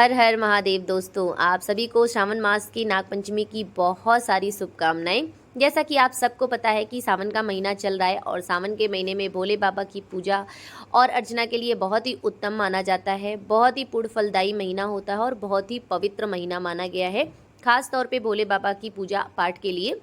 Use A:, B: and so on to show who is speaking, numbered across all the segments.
A: हर हर महादेव। दोस्तों, आप सभी को श्रावण मास की नागपंचमी की बहुत सारी शुभकामनाएं। जैसा कि आप सबको पता है कि सावन का महीना चल रहा है और सावन के महीने में भोले बाबा की पूजा और अर्चना के लिए बहुत ही उत्तम माना जाता है। बहुत ही पुण्य फलदायी महीना होता है और बहुत ही पवित्र महीना माना गया है, खास तौर पे भोले बाबा की पूजा पाठ के लिए।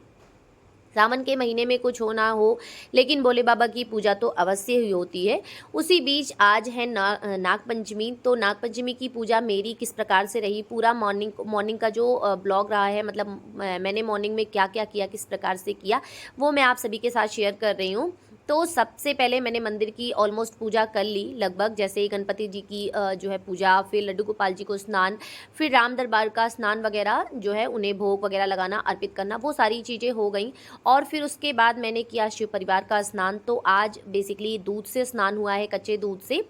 A: सावन के महीने में कुछ हो ना हो, लेकिन भोले बाबा की पूजा तो अवश्य ही होती है। उसी बीच आज है नागपंचमी। तो नागपंचमी की पूजा मेरी किस प्रकार से रही, पूरा मॉर्निंग का जो ब्लॉग रहा है, मतलब मैंने मॉर्निंग में क्या क्या किया, किस प्रकार से किया, वो मैं आप सभी के साथ शेयर कर रही हूँ। तो सबसे पहले मैंने मंदिर की ऑलमोस्ट पूजा कर ली लगभग, जैसे ही गणपति जी की जो है पूजा, फिर लड्डू गोपाल जी को स्नान, फिर राम दरबार का स्नान वगैरह जो है, उन्हें भोग वगैरह लगाना, अर्पित करना, वो सारी चीज़ें हो गई। और फिर उसके बाद मैंने किया शिव परिवार का स्नान। तो आज बेसिकली दूध से स्नान हुआ है, कच्चे दूध से।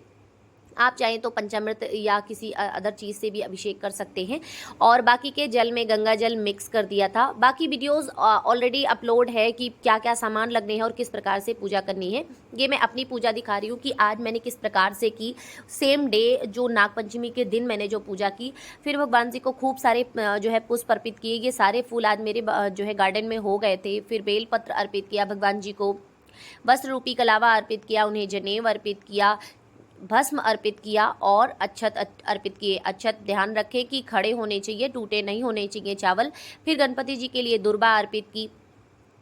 A: आप चाहें तो पंचामृत या किसी अदर चीज़ से भी अभिषेक कर सकते हैं। और बाकी के जल में गंगा जल मिक्स कर दिया था। बाकी वीडियोस ऑलरेडी अपलोड है कि क्या क्या सामान लगने हैं और किस प्रकार से पूजा करनी है। ये मैं अपनी पूजा दिखा रही हूँ कि आज मैंने किस प्रकार से की। सेम डे जो नागपंचमी के दिन मैंने जो पूजा की, फिर भगवान जी को खूब सारे जो है पुष्प अर्पित किए। ये सारे फूल आज मेरे जो है गार्डन में हो गए थे। फिर बेलपत्र अर्पित किया भगवान जी को, वस्त्र रूपी कलावा अर्पित किया, उन्हें जनेऊ अर्पित किया, भस्म अर्पित किया और अक्षत अर्पित किए। अक्षत ध्यान रखें कि खड़े होने चाहिए, टूटे नहीं होने चाहिए चावल। फिर गणपति जी के लिए दुर्बा अर्पित की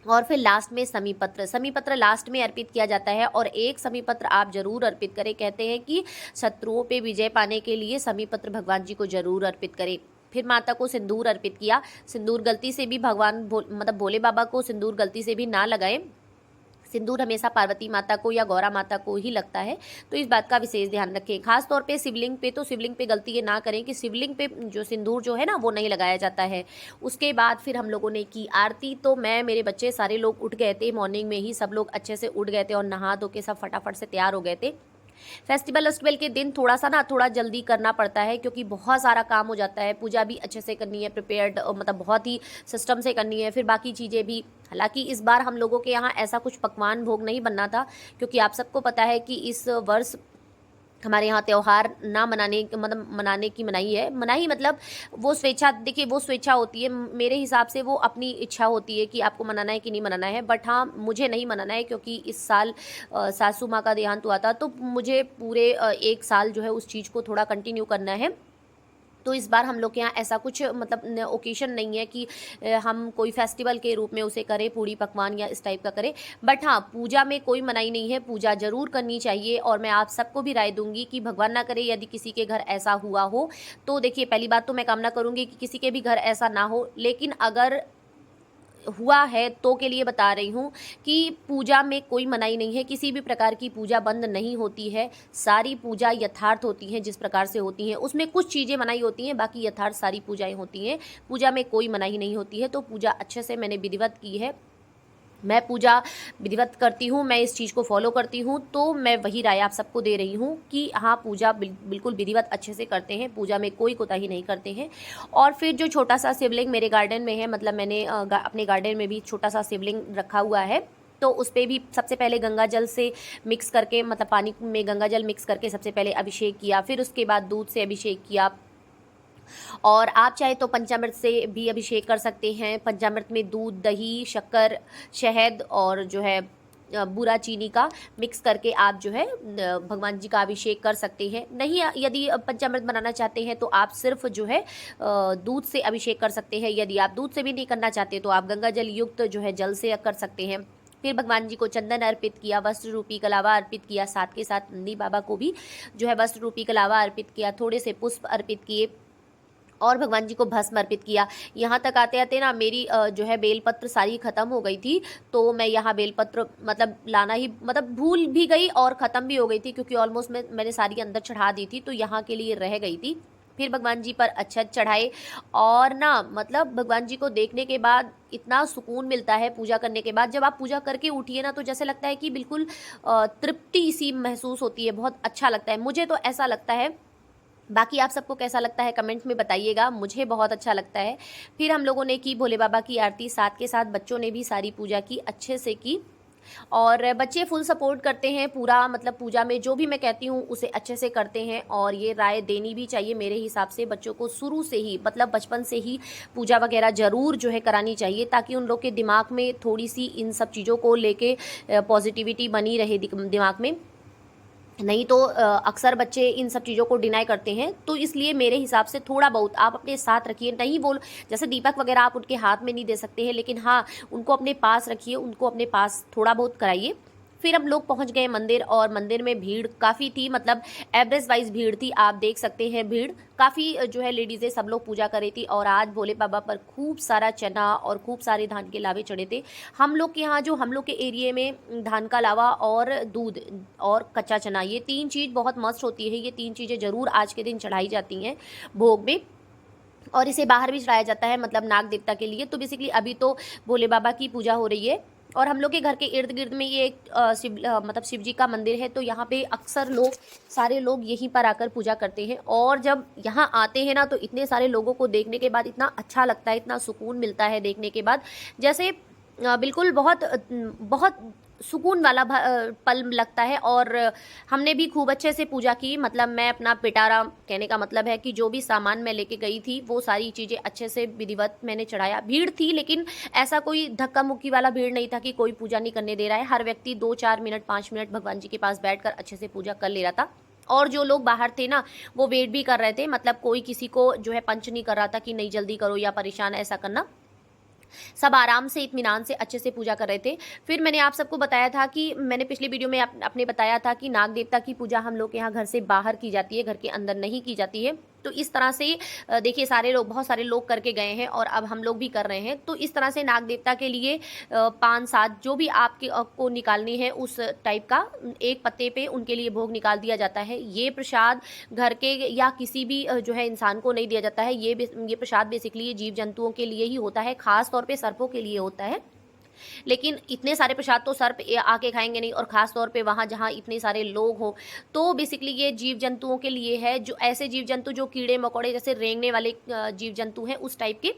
A: और फिर लास्ट में समीपत्र लास्ट में अर्पित किया जाता है। और एक समीपत्र आप जरूर अर्पित करें। कहते हैं कि शत्रुओं पे विजय पाने के लिए समीपत्र भगवान जी को जरूर अर्पित करें। फिर माता को सिंदूर अर्पित किया। सिंदूर गलती से भी मतलब भोले बाबा को सिंदूर गलती से भी ना लगाएं। सिंदूर हमेशा पार्वती माता को या गौरा माता को ही लगता है, तो इस बात का विशेष ध्यान रखें। खास तौर पे शिवलिंग पे, तो शिवलिंग पे गलती ये ना करें कि शिवलिंग पे जो सिंदूर जो है ना, वो नहीं लगाया जाता है। उसके बाद फिर हम लोगों ने की आरती। तो मैं, मेरे बच्चे, सारे लोग उठ गए थे मॉर्निंग में ही, सब लोग अच्छे से उठ गए थे और नहा धो के सब फटाफट से तैयार हो गए थे। फेस्टिवल के दिन थोड़ा जल्दी करना पड़ता है, क्योंकि बहुत सारा काम हो जाता है। पूजा भी अच्छे से करनी है, प्रिपेयर्ड मतलब बहुत ही सिस्टम से करनी है, फिर बाकी चीज़ें भी। हालांकि इस बार हम लोगों के यहाँ ऐसा कुछ पकवान भोग नहीं बनना था, क्योंकि आप सबको पता है कि इस वर्ष हमारे यहाँ त्यौहार ना मनाने, मतलब मनाने की मनाही है। मनाही मतलब वो स्वेच्छा, देखिए वो स्वेच्छा होती है, मेरे हिसाब से वो अपनी इच्छा होती है कि आपको मनाना है कि नहीं मनाना है। बट हाँ, मुझे नहीं मनाना है, क्योंकि इस साल सासू माँ का देहांत हुआ था, तो मुझे पूरे 1 साल जो है उस चीज़ को थोड़ा कंटिन्यू करना है। तो इस बार हम लोग के यहाँ ऐसा कुछ मतलब ओकेशन नहीं है कि हम कोई फेस्टिवल के रूप में उसे करें, पूड़ी पकवान या इस टाइप का करें। बट हाँ, पूजा में कोई मनाही नहीं है, पूजा ज़रूर करनी चाहिए। और मैं आप सबको भी राय दूंगी कि भगवान ना करे यदि किसी के घर ऐसा हुआ हो, तो देखिए पहली बात तो मैं कामना करूँगी कि किसी के भी घर ऐसा ना हो। लेकिन अगर हुआ है तो के लिए बता रही हूँ कि पूजा में कोई मनाही नहीं है, किसी भी प्रकार की पूजा बंद नहीं होती है। सारी पूजा यथार्थ होती हैं जिस प्रकार से होती हैं। उसमें कुछ चीज़ें मनाही होती हैं, बाकी यथार्थ सारी पूजाएं होती हैं। पूजा में कोई मनाही नहीं होती है। तो पूजा अच्छे से मैंने विधिवत की है। मैं पूजा विधिवत करती हूँ, मैं इस चीज़ को फॉलो करती हूँ, तो मैं वही राय आप सबको दे रही हूँ कि हाँ, पूजा बिल्कुल विधिवत अच्छे से करते हैं, पूजा में कोई कोताही नहीं करते हैं। और फिर जो छोटा सा शिवलिंग मेरे गार्डन में है, मतलब मैंने अपने गार्डन में भी छोटा सा शिवलिंग रखा हुआ है, तो उस पर भी सबसे पहले गंगा जल से मिक्स करके, मतलब पानी में गंगा जल मिक्स करके सबसे पहले अभिषेक किया। फिर उसके बाद दूध से अभिषेक किया। और आप चाहे तो पंचामृत से भी अभिषेक कर सकते हैं। पंचामृत में दूध, दही, शक्कर, शहद और जो है बूरा चीनी का मिक्स करके आप जो है भगवान जी का अभिषेक कर सकते हैं। नहीं, यदि पंचामृत बनाना चाहते हैं तो आप सिर्फ जो है दूध से अभिषेक कर सकते हैं। यदि आप दूध से भी नहीं करना चाहते तो आप गंगा जल युक्त जो है जल से कर सकते हैं। फिर भगवान जी को चंदन अर्पित किया, वस्त्र रूपी कलावा अर्पित किया, साथ के साथ नंदी बाबा को भी जो है वस्त्र रूपी कलावा अर्पित किया, थोड़े से पुष्प अर्पित किए और भगवान जी को भस्म अर्पित किया। यहाँ तक आते आते ना मेरी जो है बेलपत्र सारी ख़त्म हो गई थी, तो मैं यहाँ बेलपत्र मतलब लाना ही, मतलब भूल भी गई और ख़त्म भी हो गई थी, क्योंकि ऑलमोस्ट मैंने सारी अंदर चढ़ा दी थी, तो यहाँ के लिए रह गई थी। फिर भगवान जी पर अक्षत चढ़ाए। और ना मतलब भगवान जी को देखने के बाद इतना सुकून मिलता है पूजा करने के बाद। जब आप पूजा करके उठिए ना, तो जैसे लगता है कि बिल्कुल तृप्ति सी महसूस होती है, बहुत अच्छा लगता है। मुझे तो ऐसा लगता है, बाकी आप सबको कैसा लगता है कमेंट में बताइएगा। मुझे बहुत अच्छा लगता है। फिर हम लोगों ने की भोले बाबा की आरती, साथ के साथ बच्चों ने भी सारी पूजा की, अच्छे से की। और बच्चे फुल सपोर्ट करते हैं पूरा, मतलब पूजा में जो भी मैं कहती हूँ उसे अच्छे से करते हैं। और ये राय देनी भी चाहिए मेरे हिसाब से, बच्चों को शुरू से ही मतलब बचपन से ही पूजा वगैरह ज़रूर जो है करानी चाहिए, ताकि उन लोग के दिमाग में थोड़ी सी इन सब चीज़ों को लेके पॉजिटिविटी बनी रहे दिमाग में। नहीं तो अक्सर बच्चे इन सब चीज़ों को डिनाई करते हैं। तो इसलिए मेरे हिसाब से थोड़ा बहुत आप अपने साथ रखिए, नहीं बोल जैसे दीपक वगैरह आप उनके हाथ में नहीं दे सकते हैं, लेकिन हाँ उनको अपने पास रखिए, उनको अपने पास थोड़ा बहुत कराइए। फिर हम लोग पहुंच गए मंदिर, और मंदिर में भीड़ काफ़ी थी, मतलब एवरेज वाइज भीड़ थी, आप देख सकते हैं भीड़ काफ़ी जो है लेडीज़ें सब लोग पूजा कर रही थी। और आज भोले बाबा पर खूब सारा चना और खूब सारे धान के लावे चढ़े थे। हम लोग के यहाँ जो हम लोग के एरिए में धान का लावा और दूध और कच्चा चना, ये 3 चीज़ बहुत मस्त होती है। ये 3 चीज़ें ज़रूर आज के दिन चढ़ाई जाती हैं भोग में, और इसे बाहर भी चढ़ाया जाता है, मतलब नाग देवता के लिए। तो बेसिकली अभी तो भोले बाबा की पूजा हो रही है, और हम लोग के घर के इर्द गिर्द में ये एक मतलब शिव जी का मंदिर है। तो यहाँ पे अक्सर लोग, सारे लोग यहीं पर आकर पूजा करते हैं। और जब यहाँ आते हैं ना, तो इतने सारे लोगों को देखने के बाद इतना अच्छा लगता है, इतना सुकून मिलता है देखने के बाद, जैसे बिल्कुल बहुत बहुत सुकून वाला पल लगता है। और हमने भी खूब अच्छे से पूजा की, मतलब मैं अपना पिटारा, कहने का मतलब है कि जो भी सामान मैं लेके गई थी वो सारी चीज़ें अच्छे से विधिवत मैंने चढ़ाया। भीड़ थी, लेकिन ऐसा कोई धक्का मुक्की वाला भीड़ नहीं था कि कोई पूजा नहीं करने दे रहा है। हर व्यक्ति 2-4 मिनट 5 मिनट भगवान जी के पास बैठकर अच्छे से पूजा कर ले रहा था। और जो लोग बाहर थे ना, वो वेट भी कर रहे थे, मतलब कोई किसी को जो है पंच नहीं कर रहा था कि नहीं जल्दी करो या परेशान ऐसा करना। सब आराम से इत्मीनान से अच्छे से पूजा कर रहे थे। फिर मैंने आप सबको बताया था कि मैंने पिछली वीडियो में अपने बताया था कि नाग देवता की पूजा हम लोग के यहाँ घर से बाहर की जाती है, घर के अंदर नहीं की जाती है। तो इस तरह से देखिए सारे लोग, बहुत सारे लोग करके गए हैं, और अब हम लोग भी कर रहे हैं। तो इस तरह से नाग देवता के लिए 5-7 जो भी आपके को निकालनी है उस टाइप का एक पत्ते पे उनके लिए भोग निकाल दिया जाता है। ये प्रसाद घर के या किसी भी जो है इंसान को नहीं दिया जाता है। ये प्रसाद बेसिकली ये जीव जंतुओं के लिए ही होता है, खास तौर पे सर्पों के लिए होता है। लेकिन इतने सारे प्रसाद तो सर्प आके खाएंगे नहीं, और ख़ास तौर पे वहाँ जहाँ इतने सारे लोग हों। तो बेसिकली ये जीव जंतुओं के लिए है, जो ऐसे जीव जंतु जो कीड़े मकोड़े जैसे रेंगने वाले जीव जंतु हैं उस टाइप के,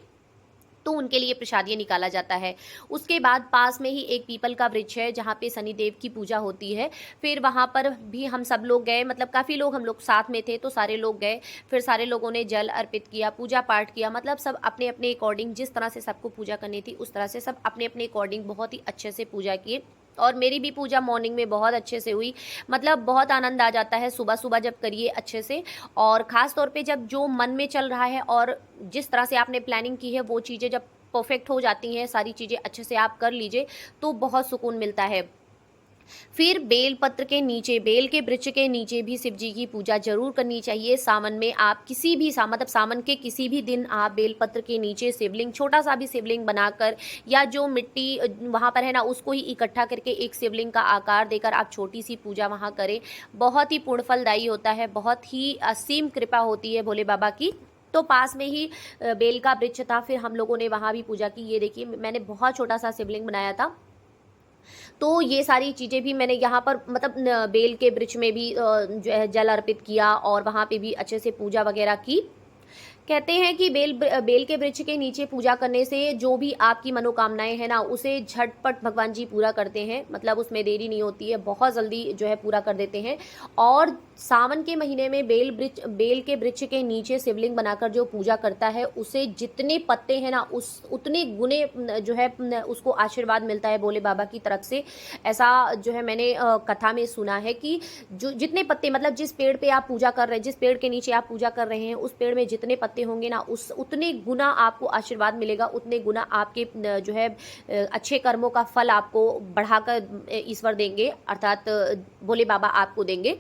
A: तो उनके लिए प्रसाद ये निकाला जाता है। उसके बाद पास में ही एक पीपल का वृक्ष है जहाँ पे शनिदेव की पूजा होती है। फिर वहाँ पर भी हम सब लोग गए, मतलब काफ़ी लोग हम लोग साथ में थे, तो सारे लोग गए। फिर सारे लोगों ने जल अर्पित किया, पूजा पाठ किया, मतलब सब अपने अपने अकॉर्डिंग, जिस तरह से सबको पूजा करनी थी उस तरह से सब अपने अपने अकॉर्डिंग बहुत ही अच्छे से पूजा किए। और मेरी भी पूजा मॉर्निंग में बहुत अच्छे से हुई, मतलब बहुत आनंद आ जाता है सुबह सुबह जब करिए अच्छे से। और ख़ास तौर पे जब जो मन में चल रहा है और जिस तरह से आपने प्लानिंग की है वो चीज़ें जब परफेक्ट हो जाती हैं, सारी चीज़ें अच्छे से आप कर लीजिए, तो बहुत सुकून मिलता है। फिर बेल पत्र के नीचे, बेल के वृक्ष के नीचे भी शिव जी की पूजा जरूर करनी चाहिए। सावन में आप किसी भी मतलब सावन के किसी भी दिन आप बेल पत्र के नीचे शिवलिंग, छोटा सा भी शिवलिंग बनाकर, या जो मिट्टी वहाँ पर है ना उसको ही इकट्ठा करके एक शिवलिंग का आकार देकर आप छोटी सी पूजा वहाँ करें। बहुत ही पुण्य फलदायी होता है, बहुत ही असीम कृपा होती है भोले बाबा की। तो पास में ही बेल का वृक्ष था, फिर हम लोगों ने वहाँ भी पूजा की। ये देखिए मैंने बहुत छोटा सा शिवलिंग बनाया था। तो ये सारी चीज़ें भी मैंने यहाँ पर मतलब बेल के वृक्ष में भी जो है जल अर्पित किया, और वहाँ पे भी अच्छे से पूजा वगैरह की। कहते हैं कि बेल के वृक्ष के नीचे पूजा करने से जो भी आपकी मनोकामनाएं हैं ना उसे झटपट भगवान जी पूरा करते हैं, मतलब उसमें देरी नहीं होती है, बहुत जल्दी जो है पूरा कर देते हैं। और सावन के महीने में बेल के वृक्ष के नीचे शिवलिंग बनाकर जो पूजा करता है उसे जितने पत्ते हैं ना उस उतने गुने जो है उसको आशीर्वाद मिलता है भोले बाबा की तरफ से। ऐसा जो है मैंने कथा में सुना है कि जो जितने पत्ते, मतलब जिस पेड़ पे आप पूजा कर रहे हैं, जिस पेड़ के नीचे आप पूजा कर रहे हैं, उस पेड़ में जितने पत्ते होंगे ना उस उतने गुना आपको आशीर्वाद मिलेगा, उतने गुना आपके जो है अच्छे कर्मों का फल आपको बढ़ाकर ईश्वर देंगे, अर्थात भोले बाबा आपको देंगे।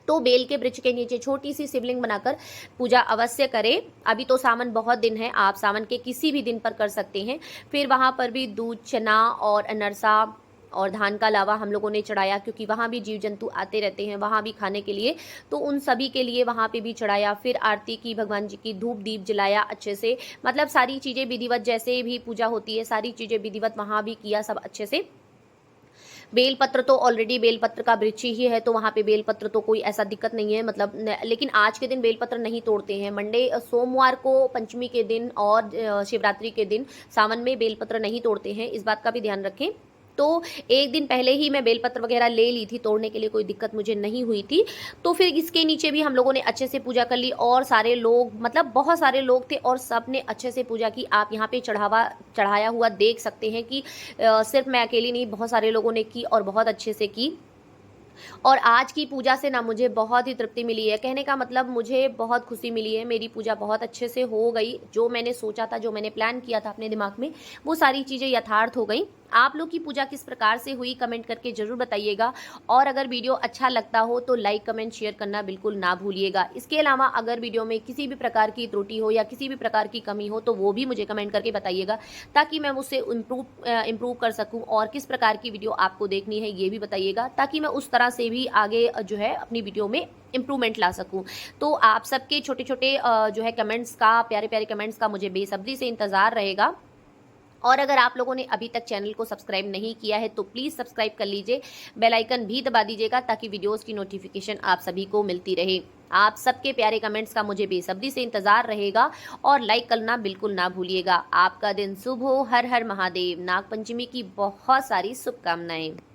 A: तो बेल के वृक्ष के नीचे छोटी सी शिवलिंग बनाकर पूजा अवश्य करें। अभी तो सावन बहुत दिन है, आप सावन के किसी भी दिन पर कर सकते हैं। फिर वहाँ पर भी दूध, चना और अनरसा और धान का लावा हम लोगों ने चढ़ाया, क्योंकि वहाँ भी जीव जंतु आते रहते हैं वहाँ भी खाने के लिए, तो उन सभी के लिए वहाँ पे भी चढ़ाया। फिर आरती की, भगवान जी की, धूप दीप जलाया अच्छे से, मतलब सारी चीज़ें विधिवत, जैसे भी पूजा होती है सारी चीज़ें विधिवत वहाँ भी किया सब अच्छे से। बेलपत्र तो ऑलरेडी बेलपत्र का वृक्ष ही है, तो वहाँ पे बेलपत्र तो कोई ऐसा दिक्कत नहीं है, मतलब लेकिन आज के दिन बेलपत्र नहीं तोड़ते हैं। मंडे सोमवार को, पंचमी के दिन और शिवरात्रि के दिन सावन में बेलपत्र नहीं तोड़ते हैं, इस बात का भी ध्यान रखें। तो एक दिन पहले ही मैं बेलपत्र वगैरह ले ली थी, तोड़ने के लिए कोई दिक्कत मुझे नहीं हुई थी। तो फिर इसके नीचे भी हम लोगों ने अच्छे से पूजा कर ली और सारे लोग, मतलब बहुत सारे लोग थे और सब ने अच्छे से पूजा की। आप यहाँ पे चढ़ाया हुआ देख सकते हैं कि सिर्फ मैं अकेली नहीं, बहुत सारे लोगों ने की और बहुत अच्छे से की। और आज की पूजा से ना मुझे बहुत ही तृप्ति मिली है। कहने का मतलब मुझे बहुत खुशी मिली है, मेरी पूजा बहुत अच्छे से हो गई। जो मैंने सोचा था, जो मैंने प्लान किया था अपने दिमाग में, वो सारी चीज़ें यथार्थ हो गई। आप लोग की पूजा किस प्रकार से हुई कमेंट करके ज़रूर बताइएगा। और अगर वीडियो अच्छा लगता हो तो लाइक कमेंट शेयर करना बिल्कुल ना भूलिएगा। इसके अलावा अगर वीडियो में किसी भी प्रकार की त्रुटि हो या किसी भी प्रकार की कमी हो तो वो भी मुझे कमेंट करके बताइएगा, ताकि मैं उससे इम्प्रूव कर सकूं। और किस प्रकार की वीडियो आपको देखनी है ये भी बताइएगा, ताकि मैं उस तरह से भी आगे जो है अपनी वीडियो में इम्प्रूवमेंट ला सकूं। तो आप सबके छोटे छोटे जो है कमेंट्स का, प्यारे प्यारे कमेंट्स का मुझे बेसब्री से इंतज़ार रहेगा। और अगर आप लोगों ने अभी तक चैनल को सब्सक्राइब नहीं किया है तो प्लीज़ सब्सक्राइब कर लीजिए, बेल आइकन भी दबा दीजिएगा, ताकि वीडियोस की नोटिफिकेशन आप सभी को मिलती रहे। आप सबके प्यारे कमेंट्स का मुझे बेसब्री से इंतज़ार रहेगा और लाइक करना बिल्कुल ना भूलिएगा। आपका दिन शुभ हो। हर हर महादेव। नागपंचमी की बहुत सारी शुभकामनाएं।